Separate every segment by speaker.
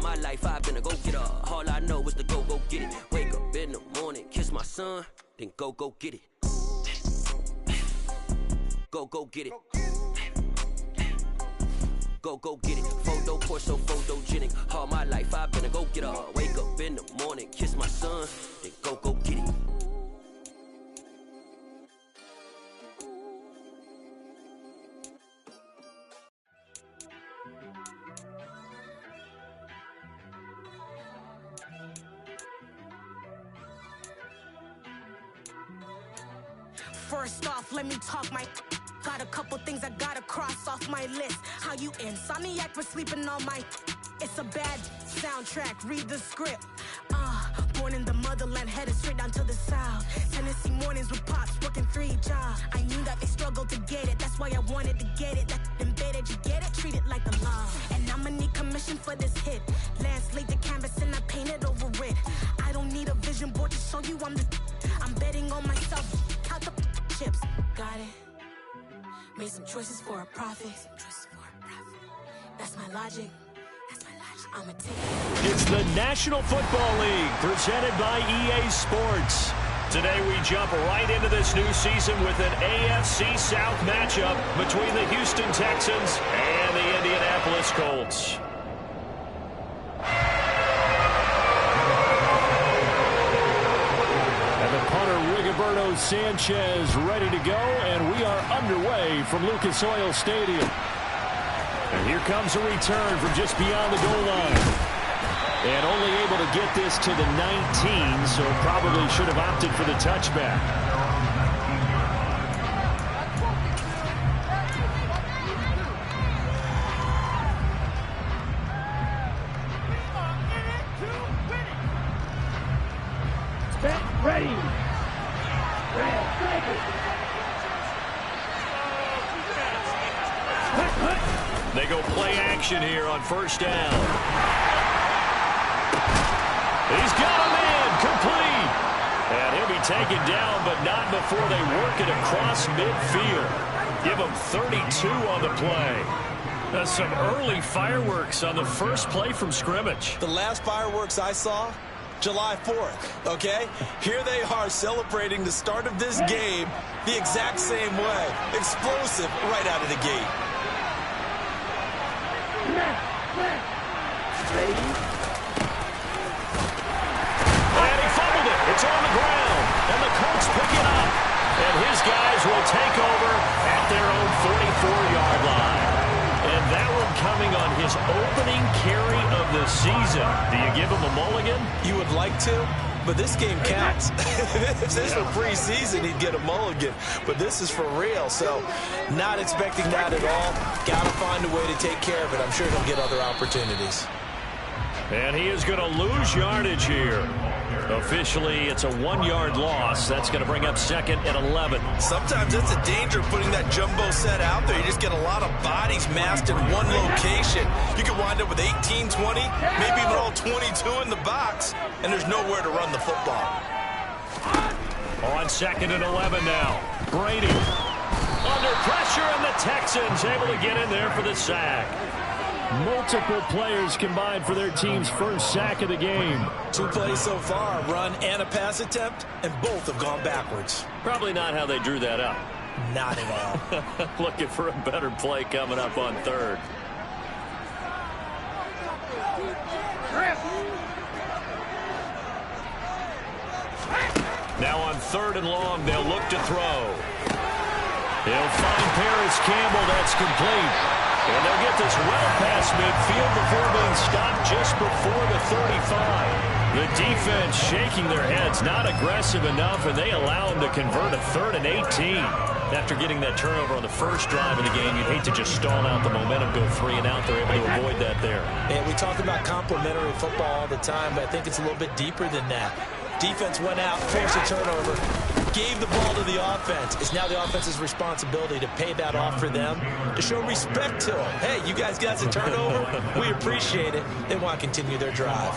Speaker 1: my life I've been a go-getter. All I know is to go get it. Wake up in the morning, kiss my son, then go get it. Go get it. Go get it. Photo poor, so photogenic. All my life I've been a go-getter. Wake up in the morning, kiss my son, then go get it.
Speaker 2: First off, let me talk my. Got a couple things I gotta cross off my list. How you insomniac for sleeping on my. It's a bad soundtrack, read the script. Born in the motherland, headed straight down to the south. Tennessee mornings with pops, working 3 jobs. I knew that they struggled to get it, that's why I wanted to get it. That embedded, you get it? Treat it like a law. And I'ma need commission for this hit. Lance laid the canvas and I painted over it. I don't need a vision board to show you I'm betting on myself. Count the chips. Got it. Made some choices for a profit. That's my logic. I'ma take it.
Speaker 3: It's the National Football League presented by EA Sports. Today we jump right into this new season with an AFC South matchup between the Houston Texans and the Indianapolis Colts. And the punter, Rigoberto Sanchez, ready to go, and we are underway from Lucas Oil Stadium. And here comes a return from just beyond the goal line. And only able to get this to the 19, so probably should have opted for the touchback.
Speaker 4: Ready.
Speaker 3: They go play action here on first down. He's got a man complete. And he'll be taken down, but not before they work it across midfield. Give him 32 on the play. That's some early fireworks on the first play from scrimmage.
Speaker 5: The last fireworks I saw, July 4th, okay? Here they are celebrating the start of this game the exact same way. Explosive right out of the gate.
Speaker 4: Ready.
Speaker 3: And he fumbled it. It's on the ground. And the Colts pick it up. And his guys will take over at their own 44-yard line. And that one coming on his opening carry of the season. Do you give him a mulligan?
Speaker 5: You would like to, but this game counts. If this were preseason, he'd get a mulligan. But this is for real, so not expecting that at all. Got to find a way to take care of it. I'm sure he'll get other opportunities.
Speaker 3: And he is going to lose yardage here. Officially, it's a 1-yard loss. That's going to bring up second and 11.
Speaker 5: Sometimes that's a danger putting that jumbo set out there. You just get a lot of bodies massed in one location. You could wind up with 18, 20, maybe even all 22 in the box, and there's nowhere to run the football.
Speaker 3: On second and 11 now. Brady under pressure, and the Texans able to get in there for the sack. Multiple players combined for their team's first sack of the game.
Speaker 5: 2 plays so far, a run and a pass attempt, and both have gone backwards.
Speaker 3: Probably not how they drew that up.
Speaker 5: Not at all.
Speaker 3: Looking for a better play coming up on third. Now on third and long, they'll look to throw. He'll find Paris Campbell. That's complete. And they'll get this well past midfield before being stopped just before the 35. The defense shaking their heads, not aggressive enough, and they allow them to convert a 3rd and 18. After getting that turnover on the first drive of the game, you'd hate to just stall out the momentum, go 3 and out. They're able to avoid that there.
Speaker 5: And we talk about complementary football all the time, but I think it's a little bit deeper than that. Defense went out, forced a turnover. gave the ball to the offense. It's now the offense's responsibility to pay that off for them, to show respect to them. Hey, you guys got a turnover? We appreciate it. They want to continue their drive.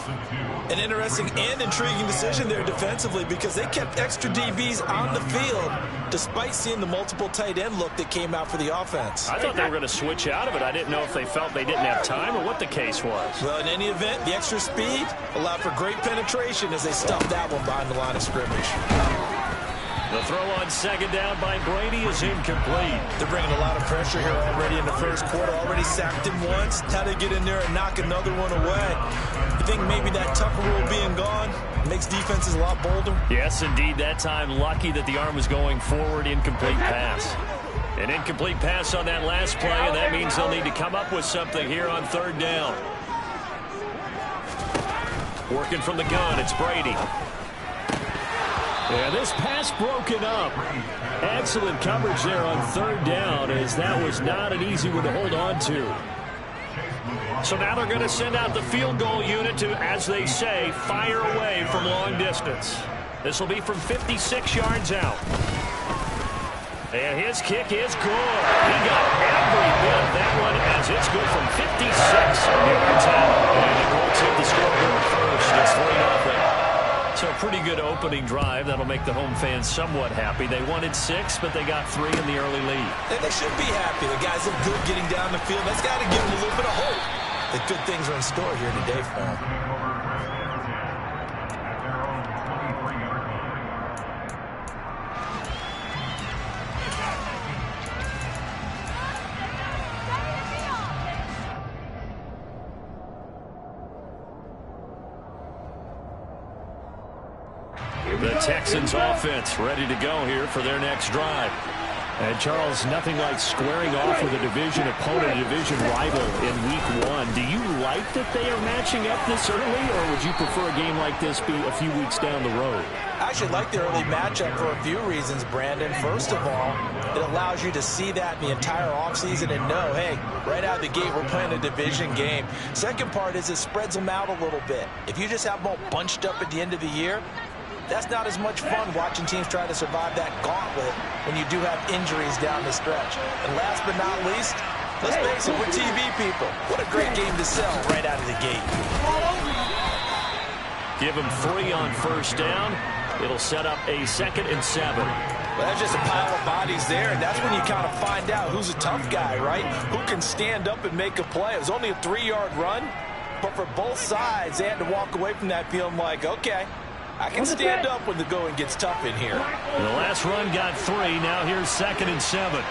Speaker 5: An interesting and intriguing decision there defensively because they kept extra DBs on the field despite seeing the multiple tight end look that came out for the offense.
Speaker 3: I thought they were going to switch out of it. I didn't know if they felt they didn't have time or what the case was.
Speaker 5: Well, in any event, the extra speed allowed for great penetration as they stuffed that one behind the line of scrimmage.
Speaker 3: The throw on second down by Brady is incomplete.
Speaker 5: They're bringing a lot of pressure here already in the first quarter. Already sacked him once. Now they get in there and knock another one away. You think maybe that Tucker rule being gone makes defenses a lot bolder?
Speaker 3: Yes, indeed. That time, lucky that the arm was going forward. Incomplete pass. An incomplete pass on that last play, and that means they'll need to come up with something here on third down. Working from the gun, it's Brady. Yeah, this pass broken up. Excellent coverage there on third down, as that was not an easy one to hold on to. So now they're going to send out the field goal unit to, as they say, fire away from long distance. This will be from 56 yards out. And his kick is good. He got every bit of that one as it's good from 56 yards out. And the Colts hit the scoreboard first. It's 3-0. So a pretty good opening drive. That'll make the home fans somewhat happy. They wanted 6, but they got 3 in the early lead.
Speaker 5: And they should be happy. The guys look good getting down the field. That's got to give them a little bit of hope that good things are in store here today for them.
Speaker 3: The Texans offense ready to go here for their next drive. And Charles, nothing like squaring off with a division opponent, a division rival in week 1. Do you like that they are matching up this early, or would you prefer a game like this be a few weeks down the road?
Speaker 5: I actually like the early matchup for a few reasons, Brandon. First of all, it allows you to see that in the entire offseason and know, hey, right out of the gate, we're playing a division game. Second part is it spreads them out a little bit. If you just have them all bunched up at the end of the year, that's not as much fun watching teams try to survive that gauntlet when you do have injuries down the stretch. And last but not least, let's face it, we're TV people. What a great game to sell right out of the gate.
Speaker 3: Give them 3 on first down. It'll set up a 2nd and 7.
Speaker 5: Well, that's just a pile of bodies there, and that's when you kind of find out who's a tough guy, right? Who can stand up and make a play. It was only a 3-yard run, but for both sides, they had to walk away from that feeling like, okay, I can stand up when the going gets tough in here.
Speaker 3: The last run got 3. Now here's 2nd and 7.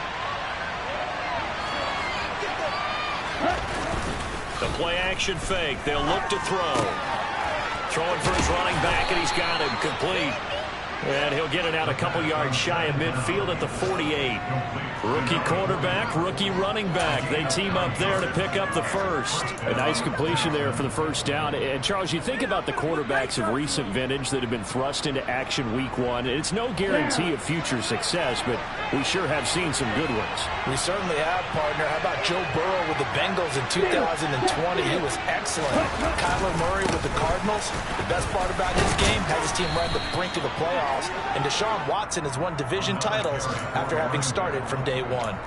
Speaker 3: The play action fake. They'll look to throw. Throwing for his running back, and he's got him complete. And he'll get it out a couple yards shy of midfield at the 48. Rookie quarterback, rookie running back. They team up there to pick up the first. A nice completion there for the first down. And, Charles, you think about the quarterbacks of recent vintage that have been thrust into action week 1. It's no guarantee of future success, but we sure have seen some good ones.
Speaker 5: We certainly have, partner. How about Joe Burrow with the Bengals in 2020? He was excellent. Kyler Murray with the Cardinals. The best part about his game, has his team right at the brink of the playoffs. And Deshaun Watson has won division titles after having started from day 1.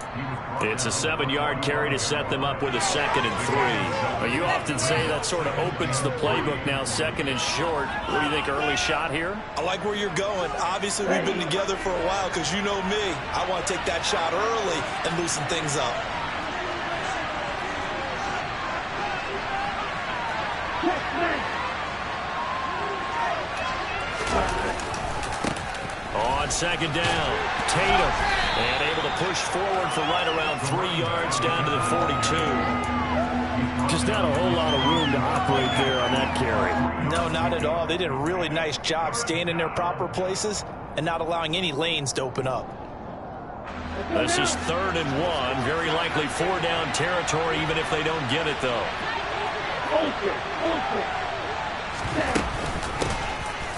Speaker 3: It's a 7-yard carry to set them up with a 2nd and 3. You often say that sort of opens the playbook now, 2nd and short. What do you think, early shot here?
Speaker 5: I like where you're going. Obviously, we've been together for a while because you know me. I want to take that shot early and loosen things up.
Speaker 3: On 2nd down, Tatum, and able to push forward for right around 3 yards down to the 42. Just not a whole lot of room to operate there on that carry.
Speaker 5: No, not at all. They did a really nice job staying in their proper places and not allowing any lanes to open up.
Speaker 3: This is 3rd and 1. Very likely 4-down territory, even if they don't get it, though.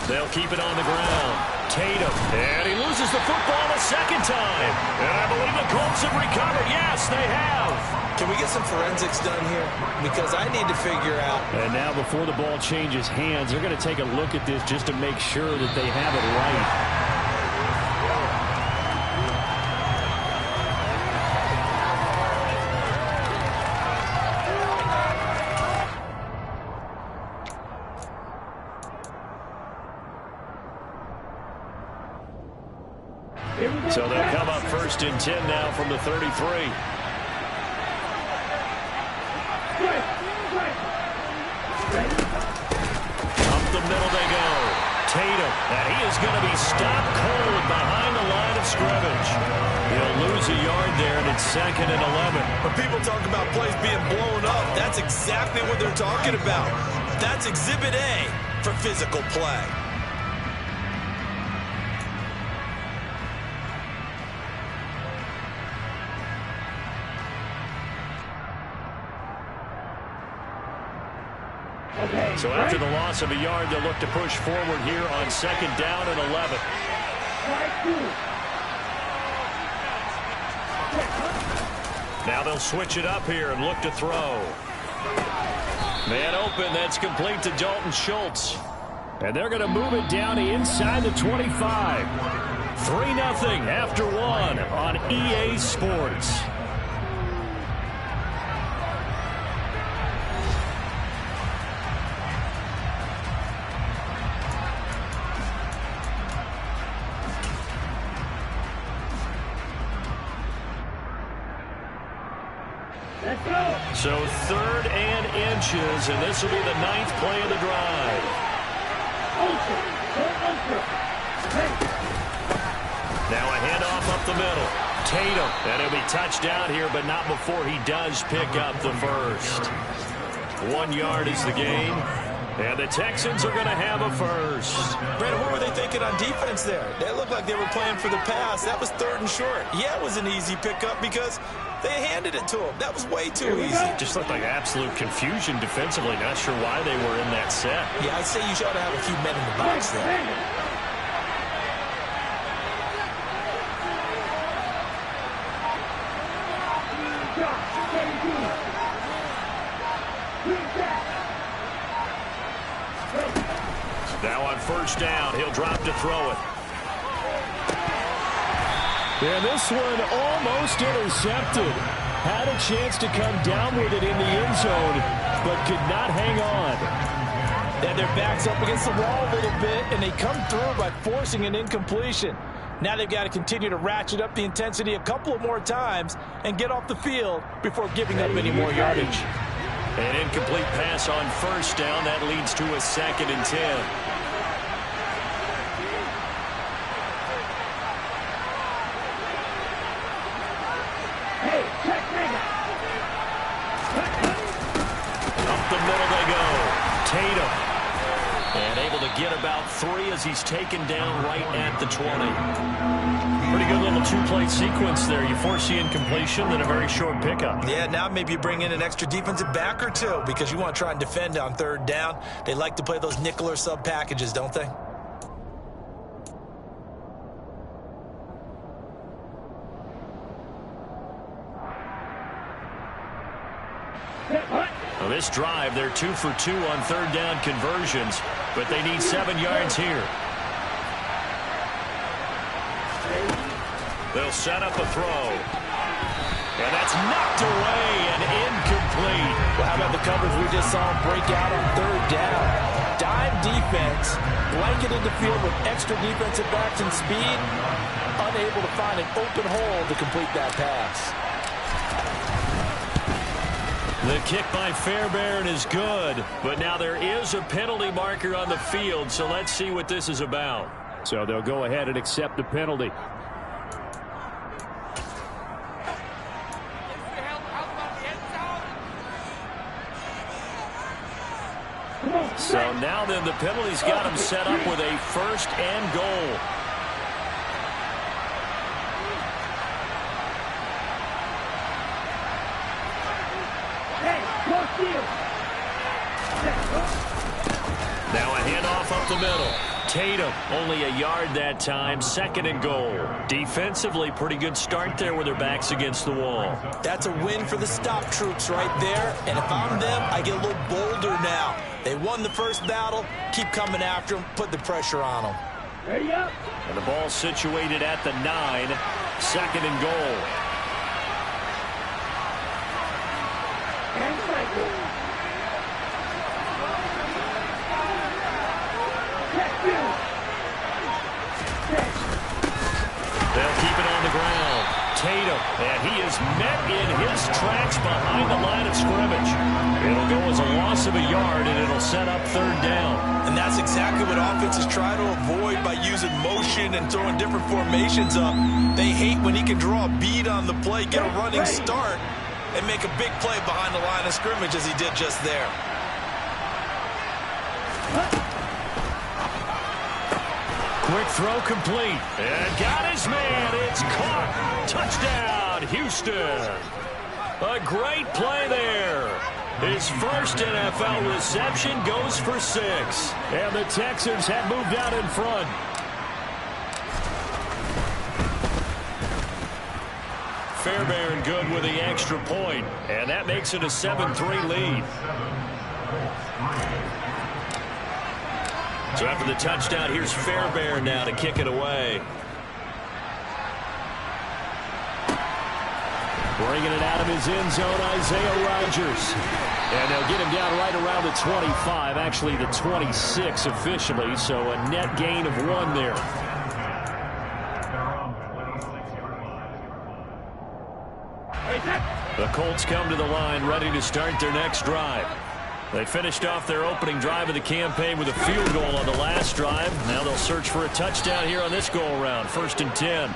Speaker 3: They'll keep it on the ground. Tatum, and he loses the football a 2nd time. And I believe the Colts have recovered. Yes, they have.
Speaker 5: Can we get some forensics done here? Because I need to figure out.
Speaker 3: And now before the ball changes hands, they're going to take a look at this just to make sure that they have it right. So they'll come up 1st and 10 now from the 33. Up the middle they go. Tatum, and he is going to be stopped cold behind the line of scrimmage. He'll lose a yard there, and it's 2nd and 11.
Speaker 5: When people talk about plays being blown up, that's exactly what they're talking about. That's Exhibit A for physical play.
Speaker 3: So after the loss of a yard, they'll look to push forward here on 2nd down and 11. Now they'll switch it up here and look to throw. Man open, that's complete to Dalton Schultz. And they're going to move it down inside the 25. 3-0 after 1 on EA Sports. So 3rd and inches, and this will be the 9th play of the drive. Now a handoff up the middle. Tatum, and he'll be touched down here, but not before he does pick up the first. 1 yard is the gain, and the Texans are going to have a first.
Speaker 5: Brandon, what were they thinking on defense there? They looked like they were playing for the pass. That was 3rd and short. Yeah, it was an easy pickup because they handed it to him. That was way too easy.
Speaker 3: Just looked like absolute confusion defensively. Not sure why they were in that set.
Speaker 5: Yeah, I'd say you should have a few men in the box there.
Speaker 3: Now on 1st down, he'll drop to throw it. And this one almost intercepted. Had a chance to come down with it in the end zone, but could not hang on.
Speaker 5: And their back's up against the wall a little bit, and they come through by forcing an incompletion. Now they've got to continue to ratchet up the intensity a couple of more times and get off the field before giving up any more yardage.
Speaker 3: An incomplete pass on 1st down. That leads to a 2nd and 10. Tatum, and able to get about 3 as he's taken down right at the 20. Pretty good little 2-play sequence there. You force the incompletion, then a very short pickup.
Speaker 5: Yeah, now maybe you bring in an extra defensive back or 2 because you want to try and defend on 3rd down. They like to play those nickel or sub packages, don't they?
Speaker 3: Well, this drive, they're 2 for 2 on 3rd down conversions, but they need 7 yards here. They'll set up a throw. And that's knocked away and incomplete.
Speaker 5: Well, how about the coverage we just saw him break out on 3rd down? Dime defense, blanketed the field with extra defensive backs and speed, unable to find an open hole to complete that pass.
Speaker 3: The kick by Fairbairn is good, but now there is a penalty marker on the field, so let's see what this is about. So they'll go ahead and accept the penalty. So now then the penalty's got him set up with a 1st and goal. Now a handoff up the middle. Tatum, only a yard that time, 2nd and goal. Defensively, pretty good start there with their backs against the wall.
Speaker 5: That's a win for the stop troops right there. And if I'm them, I get a little bolder now. They won the first battle. Keep coming after them. Put the pressure on them.
Speaker 4: Ready up.
Speaker 3: And the ball situated at the 9, 2nd and goal.
Speaker 4: And cycle.
Speaker 3: They'll Tatum, and he is met in his tracks behind the line of scrimmage. It'll go as a loss of a yard, and it'll set up third down.
Speaker 5: And that's exactly what offenses try to avoid by using motion and throwing different formations up. They hate when he can draw a bead on the play, get a running start, and make a big play behind the line of scrimmage as he did just there.
Speaker 3: Quick throw complete. And got his man. It's caught. Touchdown, Houston. A great play there. His first NFL reception goes for 6. And the Texans have moved out in front. Fairbairn good with the extra point. And that makes it a 7-3 lead. So after the touchdown, here's Fairbairn now to kick it away. Bringing it out of his end zone, Isaiah Rodgers. And they'll get him down right around the 25, actually the 26 officially, so a net gain of 1 there. The Colts come to the line, ready to start their next drive. They finished off their opening drive of the campaign with a field goal on the last drive. Now they'll search for a touchdown here on this go-around. 1st and 10.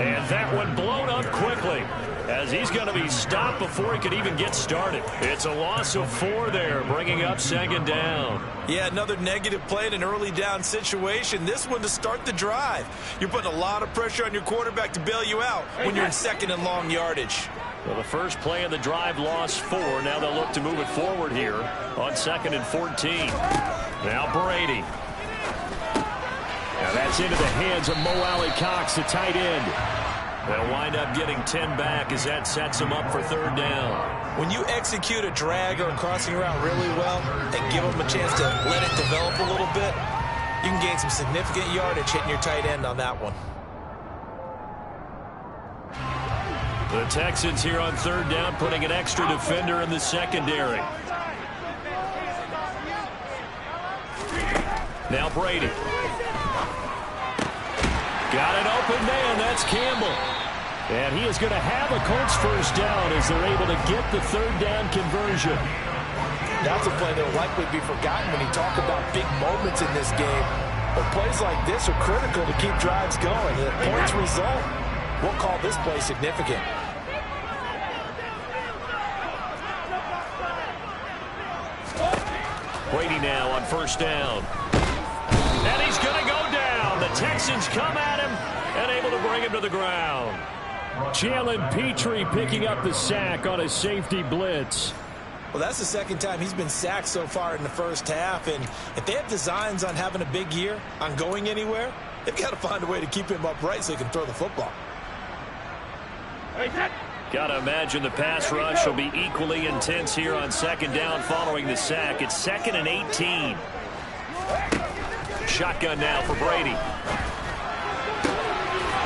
Speaker 3: And that one blown up quickly as he's going to be stopped before he could even get started. It's a loss of 4 there, bringing up 2nd down.
Speaker 5: Yeah, another negative play in an early down situation. This one to start the drive. You're putting a lot of pressure on your quarterback to bail you out when you're in 2nd and long yardage.
Speaker 3: Well, the first play of the drive lost 4. Now they'll look to move it forward here on 2nd and 14. Now Brady. Now that's into the hands of Mo Alley-Cox, the tight end. They'll wind up getting 10 back as that sets them up for 3rd down.
Speaker 5: When you execute a drag or a crossing route really well and give them a chance to let it develop a little bit, you can gain some significant yardage hitting your tight end on that one.
Speaker 3: The Texans here on 3rd down, putting an extra defender in the secondary. Now Brady. Got an open man. That's Campbell. And he is going to have a Colts first down as they're able to get the 3rd down conversion.
Speaker 5: That's a play that will likely be forgotten when you talk about big moments in this game. But plays like this are critical to keep drives going. The points result, we'll call this play significant.
Speaker 3: Brady now on 1st down. And he's going to go down. The Texans come at him and able to bring him to the ground. Jalen Petrie picking up the sack on a safety blitz.
Speaker 5: Well, that's the 2nd time he's been sacked so far in the first half. And if they have designs on having a big year, on going anywhere, they've got to find a way to keep him upright so he can throw the football.
Speaker 3: Got to imagine the pass rush will be equally intense here on 2nd down following the sack. It's 2nd and 18. Shotgun now for Brady.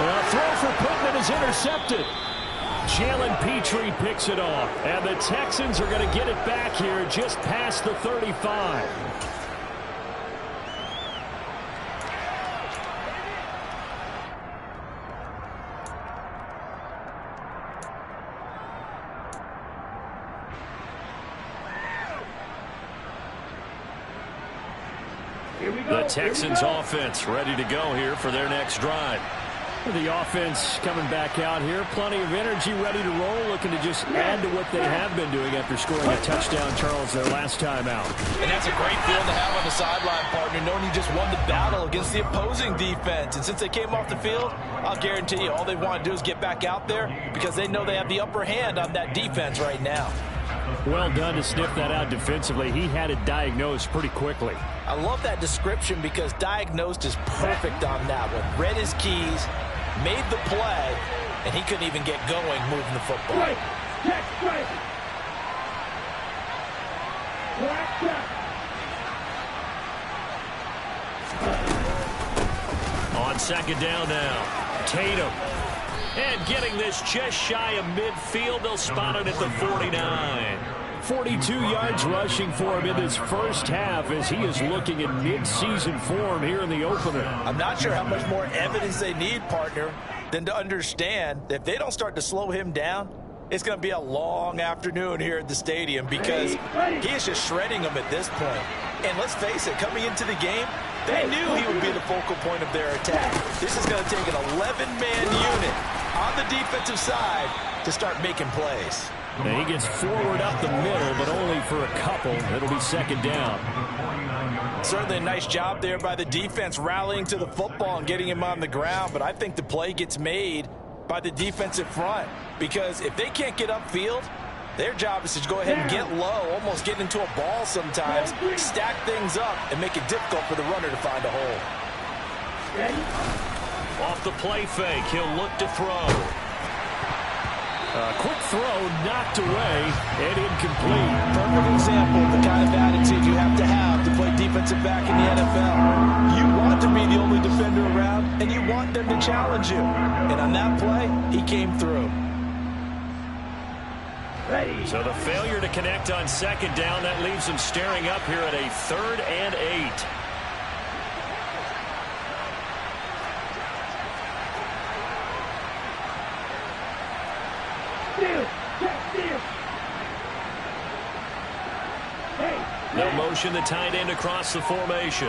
Speaker 3: A throw for Pittman is intercepted. Jalen Petrie picks it off. And the Texans are going to get it back here just past the 35. The Texans offense ready to go here for their next drive. The offense coming back out here. Plenty of energy, ready to roll, looking to just add to what they have been doing after scoring a touchdown, Charles, their last time out.
Speaker 5: And that's a great feeling to have on the sideline, partner, knowing you just won the battle against the opposing defense. And since they came off the field, I'll guarantee you all they want to do is get back out there because they know they have the upper hand on that defense right now.
Speaker 3: Well done to sniff that out defensively. He had it diagnosed pretty quickly.
Speaker 5: I love that description because diagnosed is perfect on that one. Read his keys, made the play, and he couldn't even get going moving the football.
Speaker 4: Strike. Check, strike.
Speaker 3: On 2nd down now, Tatum. And getting this just shy of midfield, they'll spot it at the 49. 42 yards rushing for him in this first half as he is looking in mid-season form here in the opener.
Speaker 5: I'm not sure how much more evidence they need, partner. than to understand that if they don't start to slow him down, it's going to be a long afternoon here at the stadium because he is just shredding them at this point. And let's face it, coming into the game, they knew he would be the focal point of their attack. This is going to take an 11-man unit on the defensive side to start making plays.
Speaker 3: And he gets forward up the middle, but only for a couple. It'll be second down.
Speaker 5: Certainly a nice job there by the defense rallying to the football and getting him on the ground, but I think the play gets made by the defensive front because if they can't get upfield, their job is to go ahead and get low, almost get into a ball sometimes, stack things up, and make it difficult for the runner to find a hole.
Speaker 3: Off the play fake, he'll look to throw. Quick throw, knocked away, and incomplete.
Speaker 5: Perfect example of the kind of attitude you have to play defensive back in the NFL. You want to be the only defender around, and you want them to challenge you. And on that play, he came through.
Speaker 3: So the failure to connect on second down, that leaves them staring up here at a 3rd and 8. They'll motion the tight end across the formation.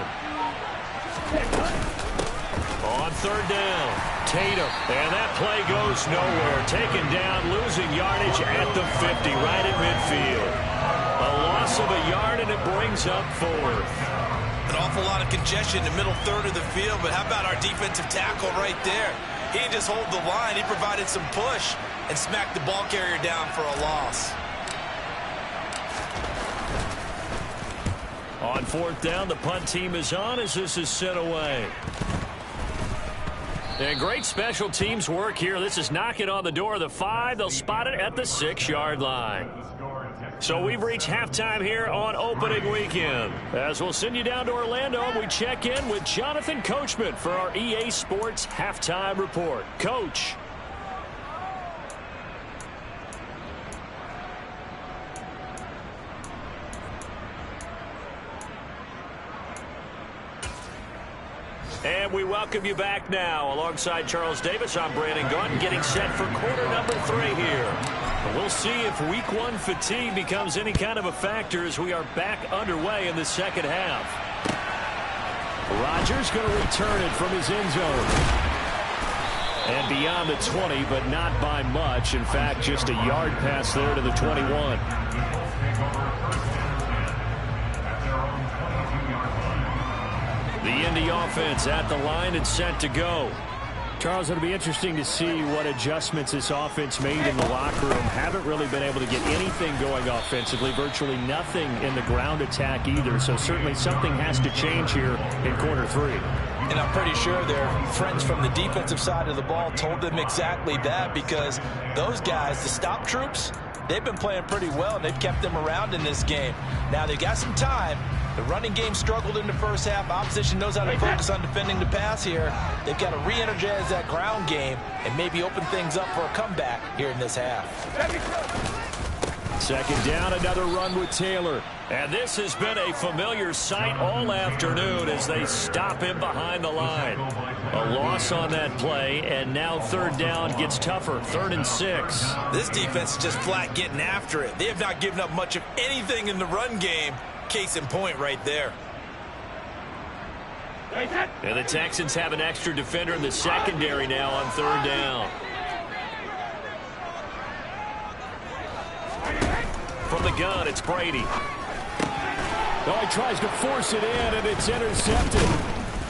Speaker 3: On 3rd down, Tatum. And that play goes nowhere. Taken down, losing yardage at the 50, right at midfield. A loss of a yard, and it brings up 4th.
Speaker 5: An awful lot of congestion in the middle third of the field, but how about our defensive tackle right there? He didn't just hold the line. He provided some push and smacked the ball carrier down for a loss.
Speaker 3: On 4th down, the punt team is on as this is sent away. And great special teams work here. This is knocking on the door of the 5. They'll spot it at the 6-yard line. So we've reached halftime here on opening weekend. As we'll send you down to Orlando, we check in with Jonathan Coachman for our EA Sports Halftime Report. Coach. And we welcome you back now. Alongside Charles Davis, I'm Brandon Gunn, getting set for quarter number 3 here. We'll see if week 1 fatigue becomes any kind of a factor as we are back underway in the second half. Rodgers going to return it from his end zone. And beyond the 20, but not by much. In fact, just a yard pass there to the 21. The Indy offense at the line and set to go. Charles, it'll be interesting to see what adjustments this offense made in the locker room. Haven't really been able to get anything going offensively. Virtually nothing in the ground attack either. So certainly something has to change here in quarter 3.
Speaker 5: And I'm pretty sure their friends from the defensive side of the ball told them exactly that because those guys, the stop troops, they've been playing pretty well, and they've kept them around in this game. Now, they've got some time. The running game struggled in the first half. Opposition knows how to focus on defending the pass here. They've got to re-energize that ground game and maybe open things up for a comeback here in this half.
Speaker 3: Second down, another run with Taylor. And this has been a familiar sight all afternoon as they stop him behind the line. A loss on that play, and now 3rd down gets tougher. 3rd and 6.
Speaker 5: This defense is just flat getting after it. They have not given up much of anything in the run game. Case in point right there.
Speaker 3: And the Texans have an extra defender in the secondary now on 3rd down. From the gun, it's Brady. Oh, he tries to force it in, and it's intercepted.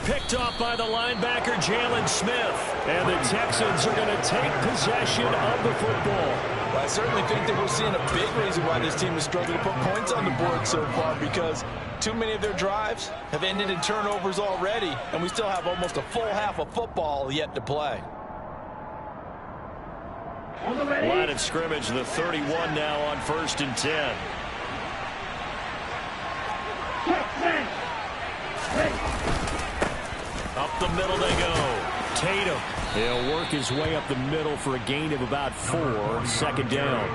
Speaker 3: Picked off by the linebacker, Jalen Smith. And the Texans are going to take possession of the football.
Speaker 5: Well, I certainly think that we're seeing a big reason why this team is struggling to put points on the board so far, because too many of their drives have ended in turnovers already, and we still have almost a full half of football yet to play.
Speaker 3: Line of scrimmage, the 31 now on 1st and 10. Up the middle they go. Tatum. He'll work his way up the middle for a gain of about 4. 2nd down.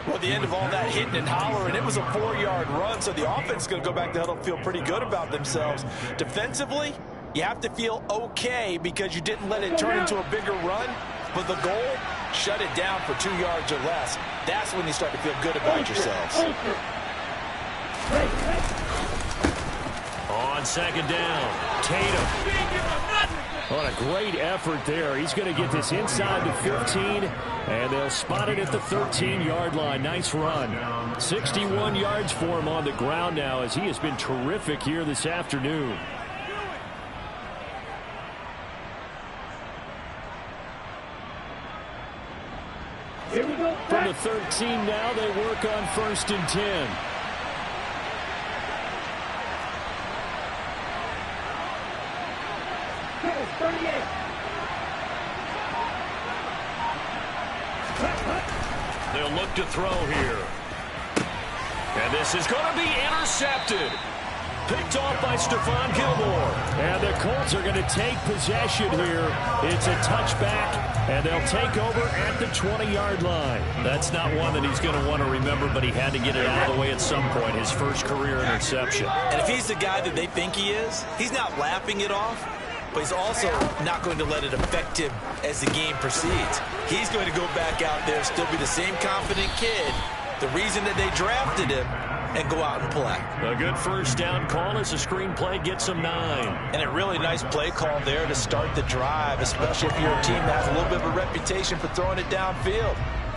Speaker 5: Well, at the end of all that hitting and hollering, it was a 4-yard run, so the offense is going to go back to huddle and feel pretty good about themselves. Defensively, You have to feel okay because you didn't let it turn into a bigger run, but the goal, shut it down for 2 yards or less. That's when you start to feel good about yourselves.
Speaker 3: On second down, Tatum. On a great effort there. He's going to get this inside to 15, and they'll spot it at the 13-yard line. Nice run. 61 yards for him on the ground now as he has been terrific here this afternoon.
Speaker 4: Here we go.
Speaker 3: From the 13 now, they work on 1st and 10. They'll look to throw here. And this is going to be intercepted. Picked off by Stephon Gilmore. And the Colts are going to take possession here. It's a touchback, and they'll take over at the 20-yard line. That's not one that he's going to want to remember, but he had to get it out of the way at some point, his first career interception.
Speaker 5: And if he's the guy that they think he is, he's not laughing it off, but he's also not going to let it affect him as the game proceeds. He's going to go back out there, still be the same confident kid, the reason that they drafted him, and go out and play.
Speaker 3: A good first down call as the screen play gets him 9.
Speaker 5: And a really nice play call there to start the drive, especially if you're a team that has a little bit of a reputation for throwing it downfield.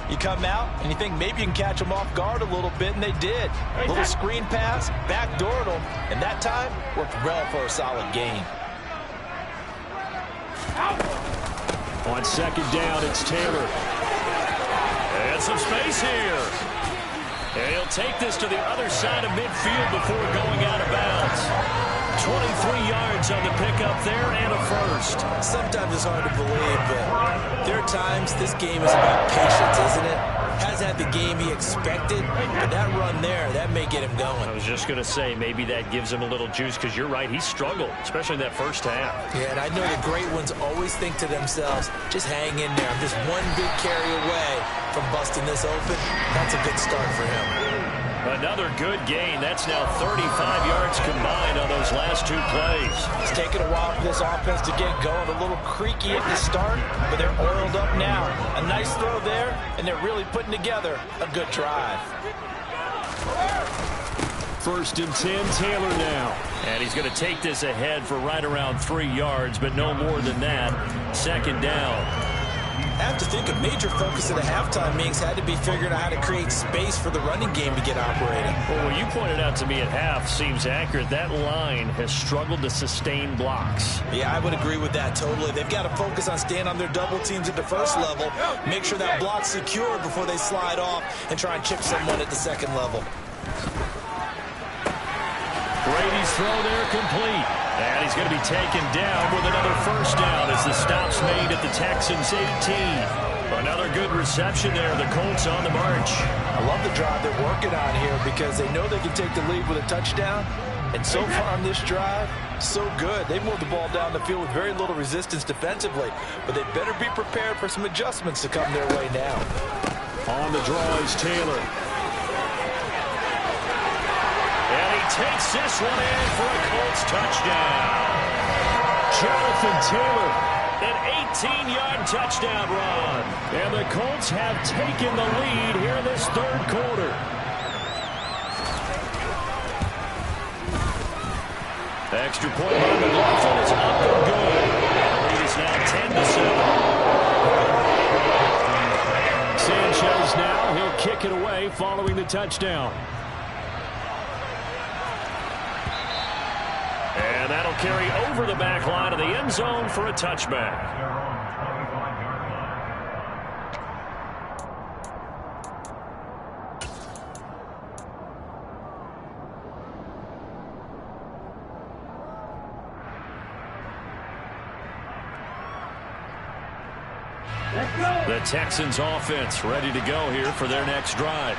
Speaker 5: You come out and you think maybe you can catch them off guard a little bit, and they did. A little screen pass, backdoored them, and that time worked well for a solid gain.
Speaker 3: On second down, it's Taylor. And some space here. And he'll take this to the other side of midfield before going out of bounds. 23 yards on the pickup there and a first.
Speaker 5: Sometimes it's hard to believe, but there are times this game is about patience, isn't it? Hasn't had the game he expected, but that run there, that may get him going.
Speaker 3: I was just going to say, maybe that gives him a little juice, because you're right, he struggled, especially in that first half.
Speaker 5: Yeah, and I know the great ones always think to themselves, just hang in there. I'm just one big carry away from busting this open. That's a good start for him.
Speaker 3: Another good gain. That's now 35 yards combined on those last 2 plays.
Speaker 5: It's taken a while for this offense to get going. A little creaky at the start, but they're oiled up now. A nice throw there, and they're really putting together a good drive.
Speaker 3: 1st and 10, Taylor now. And he's going to take this ahead for right around 3 yards, but no more than that. Second down.
Speaker 5: I have to think a major focus of the halftime meetings had to be figuring out how to create space for the running game to get operating.
Speaker 3: Well, what you pointed out to me at half seems accurate. That line has struggled to sustain blocks.
Speaker 5: Yeah, I would agree with that totally. They've got to focus on staying on their double teams at the first level, make sure that block's secure before they slide off and try and chip someone at the second level.
Speaker 3: Brady's throw there complete. And he's going to be taken down with another first down as the stop's made at the Texans 18. Another good reception there. The Colts on the march.
Speaker 5: I love the drive they're working on here because they know they can take the lead with a touchdown. And so far on this drive, so good. They moved the ball down the field with very little resistance defensively. But they better be prepared for some adjustments to come their way now.
Speaker 3: On the draw is Taylor. And he takes this one in for a Colts touchdown. Jonathan Taylor, an 18-yard touchdown run. And the Colts have taken the lead here in this third quarter. Extra point by McLaughlin is up and good. The lead is now 10-7. Sanchez now, he'll kick it away following the touchdown. And that'll carry over the back line of the end zone for a touchback. The Texans offense ready to go here for their next drive.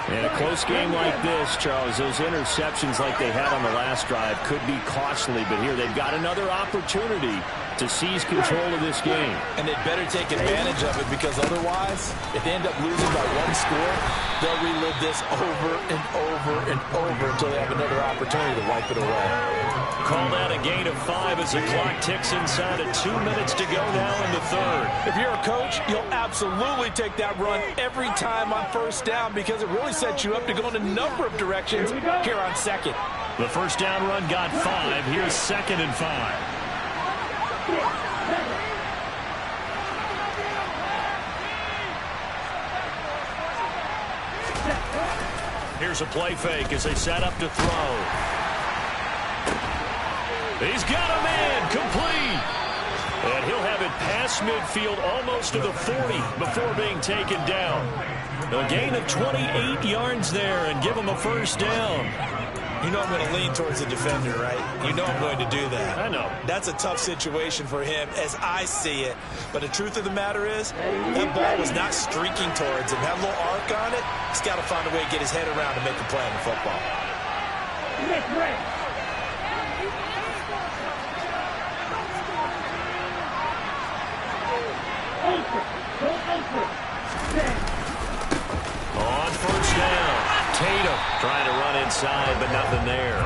Speaker 3: In a close game like this, Charles, those interceptions like they had on the last drive could be costly, but here they've got another opportunity to seize control of this game.
Speaker 5: And they'd better take advantage of it because otherwise, if they end up losing by 1 score, they'll relive this over and over and over until they have another opportunity to wipe it away.
Speaker 3: call that a gain of 5 as the clock ticks inside of 2 minutes to go now in the third.
Speaker 5: If you're a coach, you'll absolutely take that run every time on first down because it really sets you up to go in a number of directions here on second.
Speaker 3: The first down run got 5. Here's 2nd and 5. Here's a play fake as they set up to throw. He's got a man complete. And he'll have it past midfield almost to the 40 before being taken down. A gain of 28 yards there and give him a first down.
Speaker 5: You know I'm going to lean towards the defender, right? You know I'm going to do that.
Speaker 3: I know.
Speaker 5: That's a tough situation for him as I see it. But the truth of the matter is, that ball was not streaking towards him. Had a little arc on it. He's got to find a way to get his head around to make the play on the football.
Speaker 3: On first down, Tatum trying to run inside, but nothing there.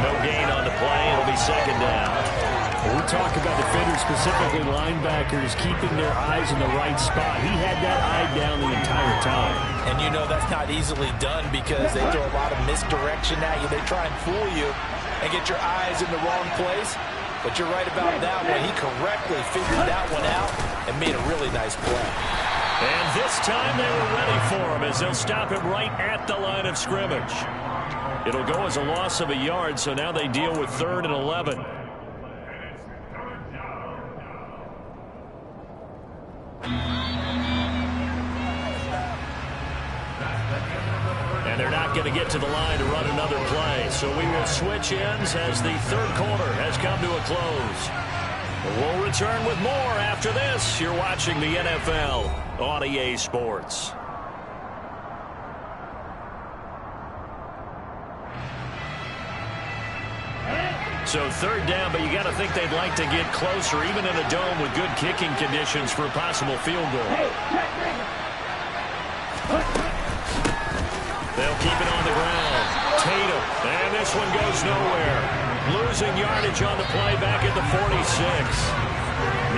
Speaker 3: No gain on the play. It'll be 2nd down.
Speaker 6: We talk about defenders, specifically linebackers, keeping their eyes in the right spot. He had that eye down the entire time.
Speaker 5: And you know that's not easily done because they throw a lot of misdirection at you. They try and fool you and get your eyes in the wrong place. But you're right about that one. He correctly figured that one out and made a really nice play.
Speaker 3: And this time they were ready for him as they'll stop him right at the line of scrimmage. It'll go as a loss of a yard, so now they deal with 3rd and 11. And they're not going to get to the line to run another play, so we will switch ends as the third quarter has come to a close. We'll return with more after this. You're watching the NFL on EA Sports. So 3rd down, but you got to think they'd like to get closer, even in a dome with good kicking conditions for a possible field goal. They'll keep it on the ground. Tatum, and this one goes nowhere. Losing yardage on the play back at the 46.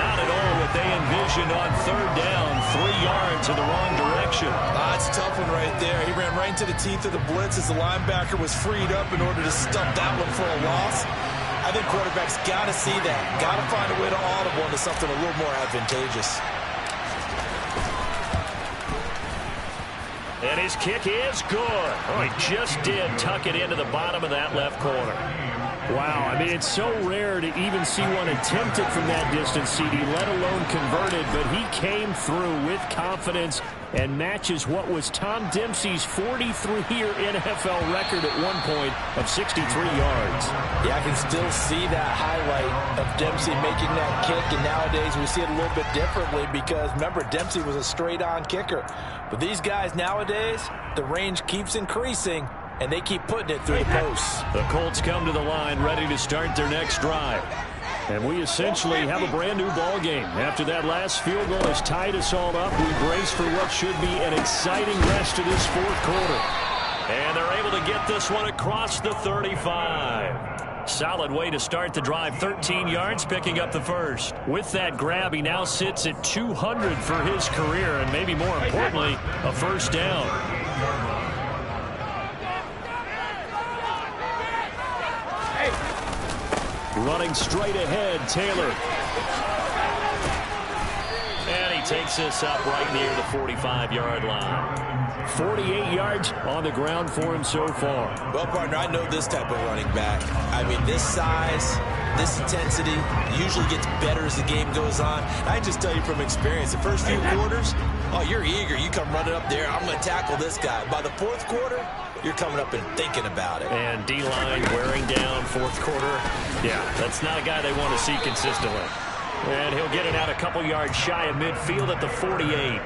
Speaker 3: Not at all what they envisioned on 3rd down. 3 yards in the wrong direction.
Speaker 5: It's a tough one right there. He ran right into the teeth of the blitz as the linebacker was freed up in order to stuff that one for a loss. I think quarterbacks got to see that. Got to find a way to audible into something a little more advantageous.
Speaker 3: And his kick is good. Oh, he just did tuck it into the bottom of that left corner.
Speaker 6: Wow, I mean, it's so rare to even see one attempted from that distance, CD, let alone converted, but he came through with confidence and matches what was Tom Dempsey's 43-year NFL record at one point of 63 yards.
Speaker 5: Yeah, I can still see that highlight of Dempsey making that kick, and nowadays we see it a little bit differently because, remember, Dempsey was a straight-on kicker. But these guys nowadays, the range keeps increasing, and they keep putting it through the posts.
Speaker 3: The Colts come to the line ready to start their next drive.
Speaker 6: And we essentially have a brand-new ball game. After that last field goal has tied us all up, we brace for what should be an exciting rest of this 4th quarter.
Speaker 3: And they're able to get this one across the 35. Solid way to start the drive. 13 yards, picking up the first. With that grab, he now sits at 200 for his career, and maybe more importantly, a first down.
Speaker 6: Running straight ahead, Taylor.
Speaker 3: And he takes this up right near the 45-yard line.
Speaker 6: 48 yards on the ground for him so far.
Speaker 5: Well, partner, I know this type of running back. I mean, this size, this intensity usually gets better as the game goes on. I just tell you from experience, the first few quarters, oh, you're eager. You come running up there. I'm going to tackle this guy. By the 4th quarter, you're coming up and thinking about it.
Speaker 3: And D-line wearing down 4th quarter. Yeah, that's not a guy they want to see consistently. And he'll get it out a couple yards shy of midfield at the 48.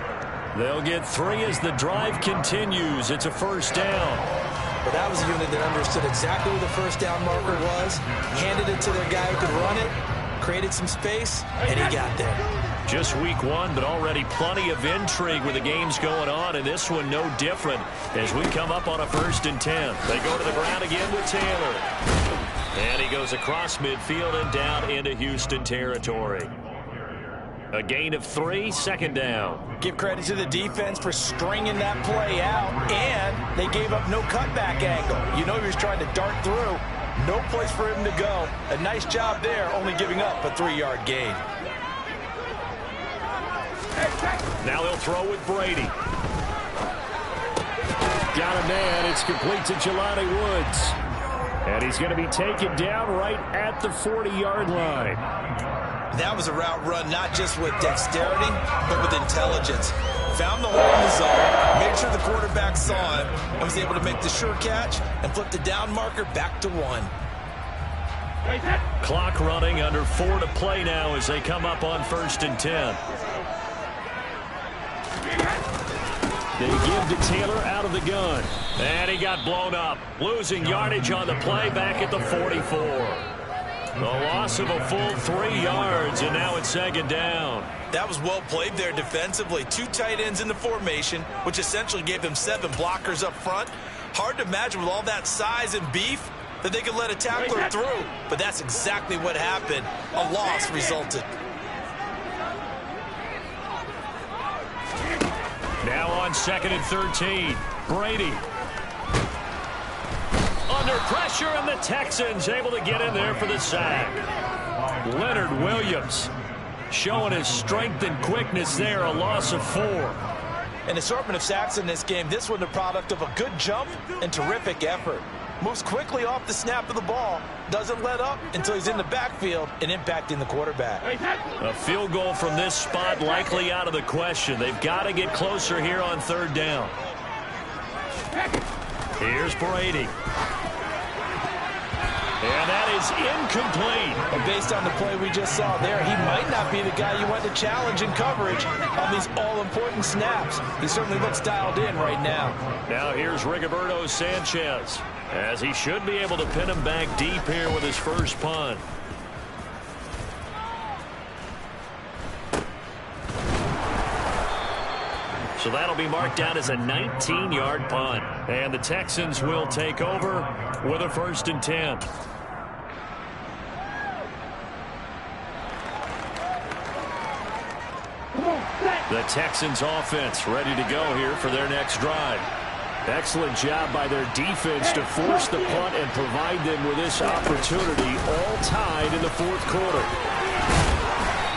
Speaker 3: They'll get 3 as the drive continues. It's a first down.
Speaker 5: But that was a unit that understood exactly where the first down marker was, handed it to their guy who could run it, created some space, and he got there.
Speaker 3: Just week 1, but already plenty of intrigue with the games going on, and this one no different as we come up on a 1st and 10. They go to the ground again with Taylor. And goes across midfield and down into Houston territory. A gain of 3, second down.
Speaker 5: Give credit to the defense for stringing that play out, and they gave up no cutback angle. You know he was trying to dart through. No place for him to go. A nice job there, only giving up a 3-yard gain.
Speaker 3: Now they'll throw with Brady.
Speaker 6: Got a man. It's complete to Jelani Woods. And he's going to be taken down right at the 40-yard line.
Speaker 5: That was a route run not just with dexterity, but with intelligence. Found the hole in the zone, made sure the quarterback saw him, and was able to make the sure catch and flip the down marker back to 1.
Speaker 3: Clock running, under 4 to play now as they come up on 1st and 10. They give to Taylor out of the gun. And he got blown up. Losing yardage on the play back at the 44. The loss of a full 3 yards, and now it's second down.
Speaker 5: That was well played there defensively. 2 tight ends in the formation, which essentially gave them 7 blockers up front. Hard to imagine with all that size and beef that they could let a tackler through. But that's exactly what happened. A loss resulted.
Speaker 3: Now on 2nd and 13. Brady. Under pressure, and the Texans able to get in there for the sack. Leonard Williams showing his strength and quickness there, a loss of 4.
Speaker 5: An assortment of sacks in this game. This one the product of a good jump and terrific effort. Moves quickly off the snap of the ball. Doesn't let up until he's in the backfield and impacting the quarterback.
Speaker 3: A field goal from this spot likely out of the question. They've got to get closer here on 3rd down. Here's Brady. And that is incomplete.
Speaker 5: And based on the play we just saw there, he might not be the guy you want to challenge in coverage on these all-important snaps. He certainly looks dialed in right now.
Speaker 3: Now here's Rigoberto Sanchez, as he should be able to pin him back deep here with his first punt. So that'll be marked down as a 19-yard punt. And the Texans will take over with a 1st and 10. The Texans offense ready to go here for their next drive. Excellent job by their defense to force the punt and provide them with this opportunity, all tied in the 4th quarter.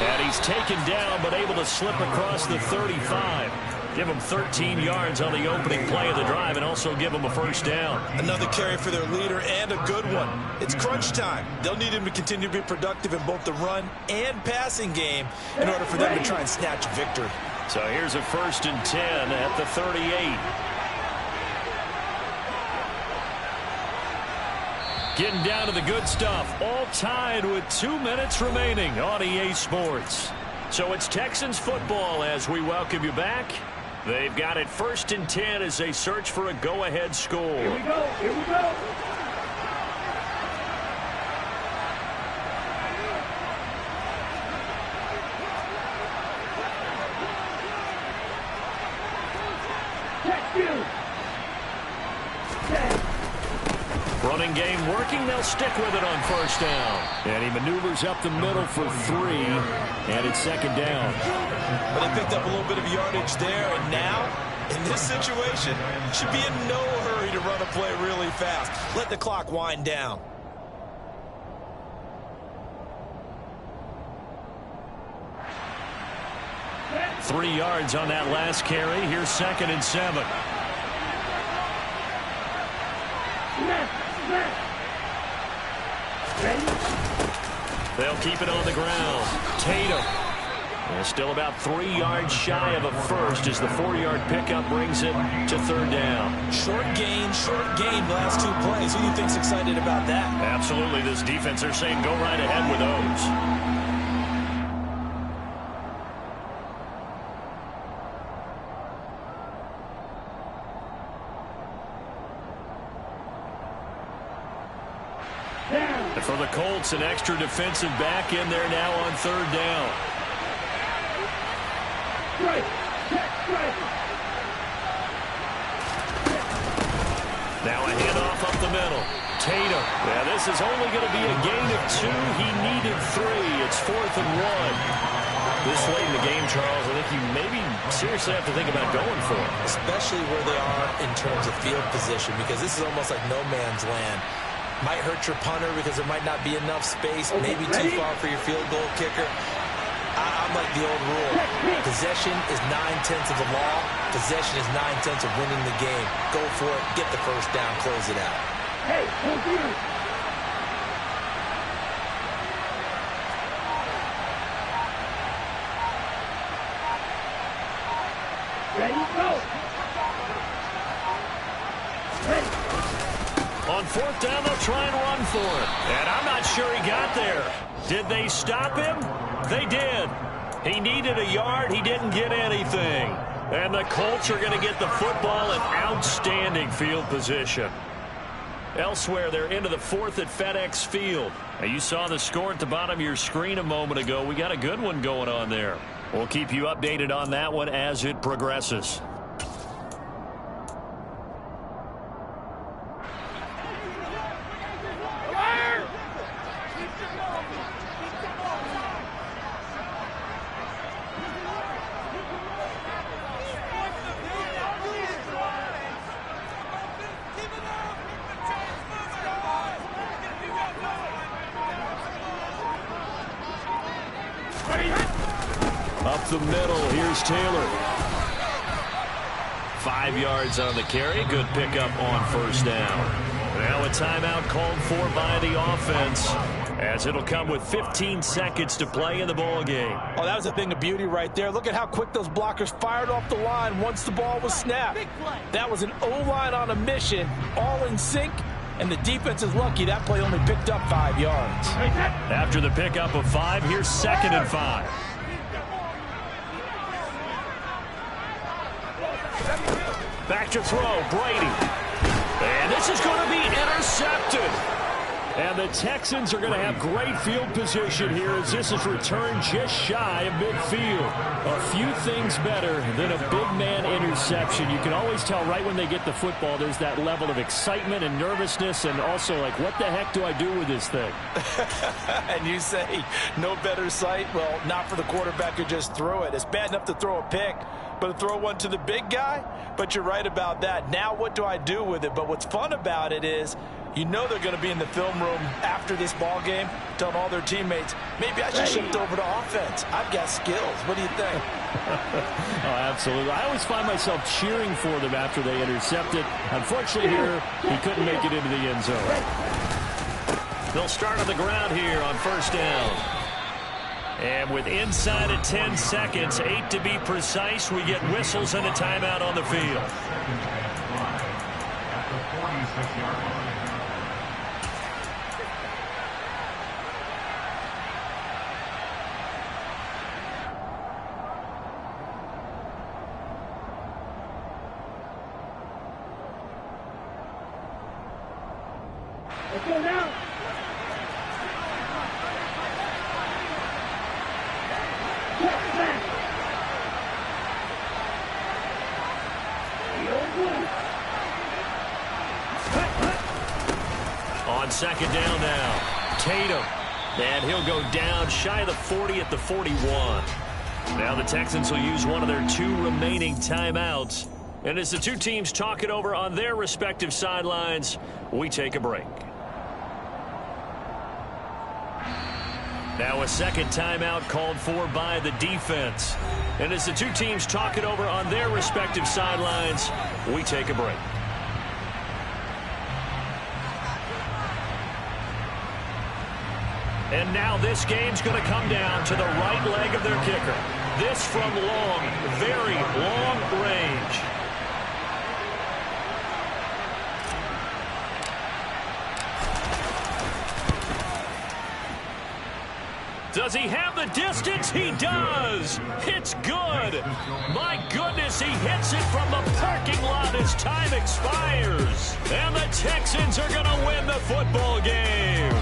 Speaker 3: And he's taken down but able to slip across the 35. Give them 13 yards on the opening play of the drive and also give them a 1st down.
Speaker 5: Another carry for their leader and a good one. It's crunch time. They'll need him to continue to be productive in both the run and passing game in order for them to try and snatch victory.
Speaker 3: So here's a 1st and 10 at the 38. Getting down to the good stuff. All tied with 2 minutes remaining on EA Sports. So it's Texans football as we welcome you back. They've got it 1st and 10 as they search for a go-ahead score.
Speaker 4: Here we go. Here we go.
Speaker 3: Running game working. They'll stick with it on 1st down. And he maneuvers up the middle for 3. And it's 2nd down.
Speaker 5: But they picked up a little bit of yardage there. And now, in this situation, should be in no hurry to run a play really fast. Let the clock wind down.
Speaker 3: – 3 yards on that last carry. Here's 2nd and 7. They'll keep it on the ground. Tatum. And still about 3 yards shy of a 1st as the 4-yard pickup brings it to 3rd down.
Speaker 5: Short gain the last 2 plays. Who do you think's excited about that?
Speaker 3: Absolutely. This defense, they're saying go right ahead with those. And for the Colts, an extra defensive back in there now on 3rd down. Now a handoff up the middle.
Speaker 6: Tatum. Yeah, this is only going to be a gain of 2. He needed 3. It's 4th and 1. This late in the game, Charles, I think you maybe seriously have to think about going for it.
Speaker 5: Especially where they are in terms of field position, because this is almost like no man's land. Might hurt your punter because there might not be enough space, maybe too far for your field goal kicker. I'm like the old rule. Possession is 9/10 of the law. Possession is 9/10 of winning the game. Go for it, get the first down, close it out.
Speaker 4: Hey, computer. Ready, go. Ready.
Speaker 6: On 4th down, they'll try and run for it. And I'm not sure he got there. Did they stop him? They did. He needed a yard. He didn't get anything. And the Colts are going to get the football in outstanding field position. Elsewhere, they're into the 4th at FedEx Field. Now, you saw the score at the bottom of your screen a moment ago. We got a good one going on there. We'll keep you updated on that one as it progresses. Up the middle, here's Taylor. 5 yards on the carry. Good pickup on 1st down. Now a timeout called for by the offense, as it'll come with 15 seconds to play in the ball game.
Speaker 5: Oh, that was a thing of beauty right there. Look at how quick those blockers fired off the line once the ball was snapped. That was an O-line on a mission, all in sync, and the defense is lucky that play only picked up 5 yards.
Speaker 6: After the pickup of 5, here's 2nd and 5. Back to throw, Brady. And this is going to be intercepted. And the Texans are going to have great field position here as this is returned just shy of midfield. A few things better than a big man interception. You can always tell right when they get the football, there's that level of excitement and nervousness, and also like, what the heck do I do with this thing?
Speaker 5: And you say, no better sight? Well, not for the quarterback who just threw it. It's bad enough to throw a pick, but to throw one to the big guy? But you're right about that. Now what do I do with it? But what's fun about it is, you know they're going to be in the film room after this ball game telling all their teammates, maybe I should shift over to offense. I've got skills. What do you think?
Speaker 6: Oh, absolutely. I always find myself cheering for them after they intercept it. Unfortunately here, he couldn't make it into the end zone. They'll start on the ground here on 1st down. And with inside of 10 seconds, 8 to be precise, we get whistles and a timeout on the field.
Speaker 4: Let's go now.
Speaker 6: On 2nd down now, Tatum. And he'll go down shy of the 40 at the 41. Now the Texans will use one of their 2 remaining timeouts. And as the 2 teams talk it over on their respective sidelines, we take a break. Now a 2nd timeout called for by the defense. And as the 2 teams talk it over on their respective sidelines, we take a break. And now this game's going to come down to the right leg of their kicker. This from long, very long range. Does he have the distance? He does. It's good. My goodness, he hits it from the parking lot as time expires. And the Texans are going to win the football game.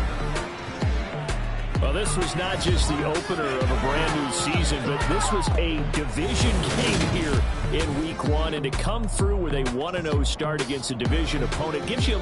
Speaker 6: Well, this was not just the opener of a brand new season, but this was a division game here in Week 1. And to come through with a 1-0 start against a division opponent gives you a little